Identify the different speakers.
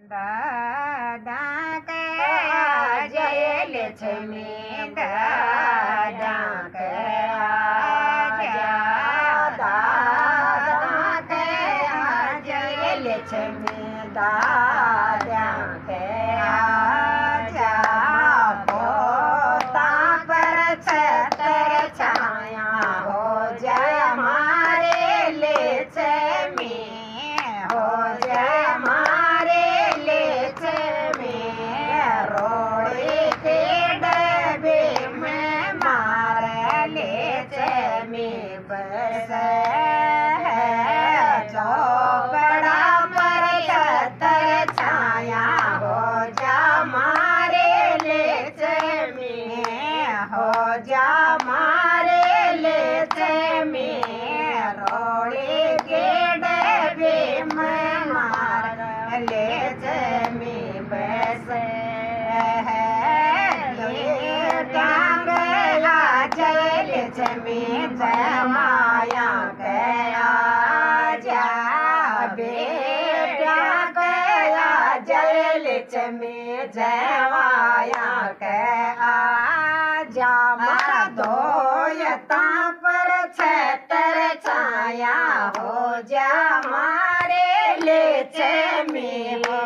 Speaker 1: दादा के आजय लक्ष्मी दादा के आजा दादा के आजय लक्ष्मी दादा के आजा पोता पर छतर छाया हो जय हमारे लक्ष्मी हो जय हमारे लक्ष्मी रोड़ी के डब्बे में मार लक्ष्मी बस चौपड़ा पर छतर छाया हो जा मारे लक्ष्मी हो जा मारे लक्ष्मी रोड़ी के डब्बे में मार लक्ष्मी बस टांगला जय लक्ष्मी जय माया गया जा बेटा गया जय लक्ष्मी जय माया गया जा मारा धोयता पर छतर छाया हो जा मारे लक्ष्मी हो